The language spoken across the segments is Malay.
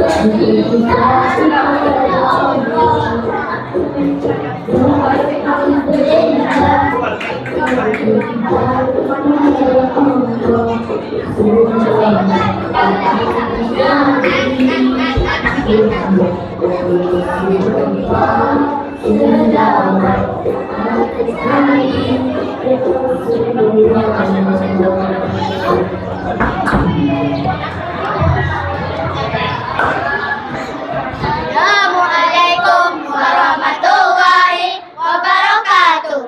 Assalamualaikum warahmatullahi wabarakatuh.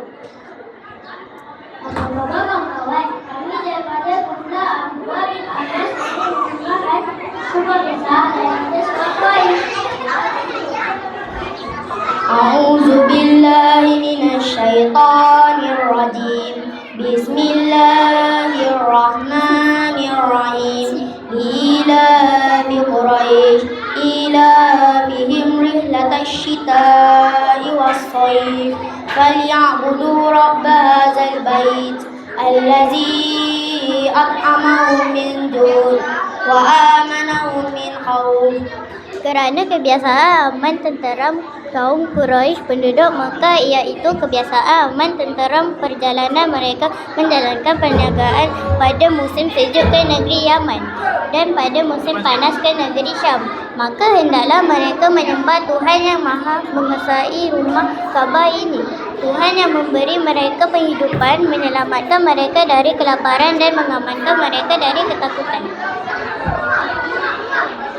Apa kawan? Kami daripada Pemda Ambar bin Anas mengucapkan sebuah kisah dari sesuatu. A'udzu billahi minasy syaithanir rajim. Bismillahirrahmanirrahim. Ila bi Quraisy ila bihim rihlatasy syita'i was-shayf falyabudu rabb hadzal bait allazi at'amahum min jud wa amanahum min khauf. Kerana kebiasaan aman tenteram kaum Quraisy penduduk Mekah, iaitu kebiasaan aman tenteram perjalanan mereka menjalankan perniagaan pada musim sejuk ke negeri Yaman dan pada musim panas ke negeri Syam, maka hendaklah mereka menyembah Tuhan yang Maha menguasai rumah Kaabah ini, Tuhan yang memberi mereka penghidupan, menyelamatkan mereka dari kelaparan dan mengamankan mereka dari ketakutan.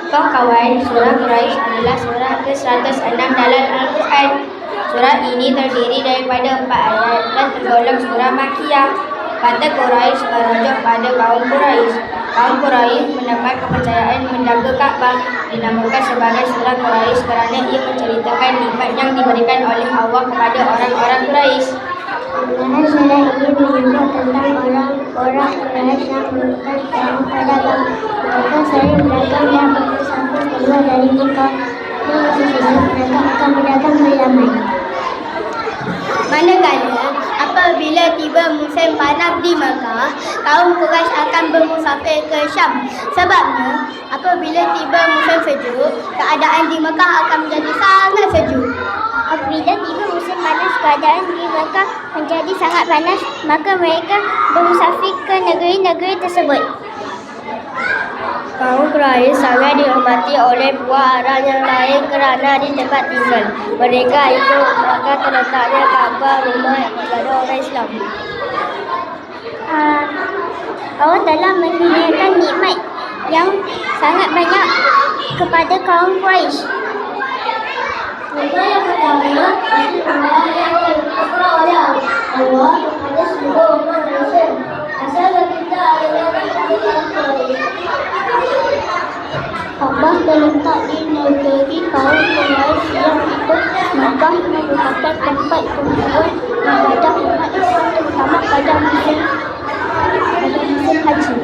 Kawan, surah Quraisy adalah surah ke-106 dalam Al-Quran. Surah ini terdiri daripada 4 ayat dan tergolong surah Makkiyah. Kata Quraisy merujuk pada kaum Quraisy. Kaum Quraisy mendapat kepercayaan menjaga Kaabah. Dinamakan sebagai surah Quraisy kerana ia menceritakan nikmat yang diberikan oleh Allah kepada orang-orang Quraisy. Sebenarnya surah ini menyebut tentang orang-orang Quraisy yang merupakan pedagang. Mereka sering berdagang dan bermusafir keluar dari Mekah dan sesungguhnya mereka akan berdagang ke Yaman. Manakala apabila tiba musim panas di Mekah, kaum Quraisy akan bermusafir ke Syam. Sebabnya apabila tiba musim sejuk, keadaan di Mekah akan menjadi sangat sejuk. Apabila tiba musim panas, keadaan di Mekah menjadi sangat panas, maka mereka bermusafir ke negeri-negeri tersebut. Kaum Quraisy sangat dihormati oleh buah arah yang lain kerana di tempat tinggal mereka itu maka terletaknya Kaabah rumah kepada orang Islam. Allah telah menyediakan nikmat yang sangat banyak kepada kaum Quraisy. Yang pertama, Allah yang diberkati oleh Allah kepada seluruh umat manusia. Asal kita adalah Kaabah terletak di negeri kaum Quraisy yang itu Mekah merupakan tempat kumpulan ibadah umat Islam terutama pada musim haji.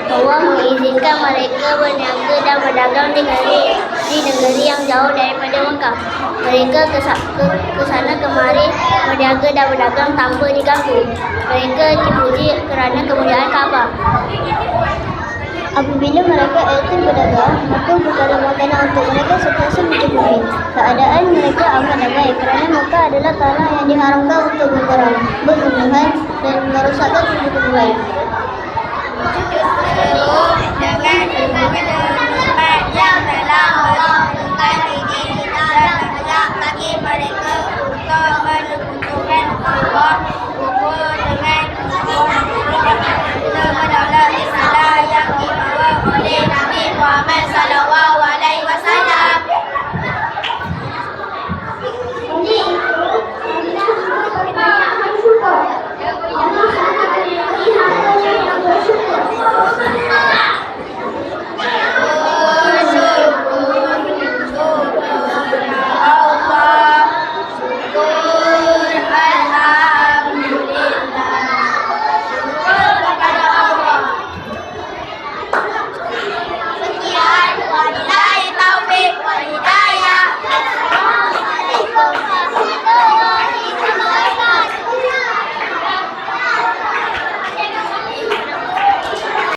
Allah mengizinkan mereka berniaga dan berdagang di negeri yang jauh daripada Mekah. Mereka ke sana kemari berniaga dan berdagang tanpa diganggu. Mereka dipuji kerana kemuliaan Kaabah. Apabila mereka aktif berdagang, maka perkara makanan untuk mereka sentiasa mencukupi. Keadaan mereka amat damai kerana Mekah adalah tanah yang diharamkan untuk berperang, bertumbuhan dan merosakkan tumbuh-tumbuhan.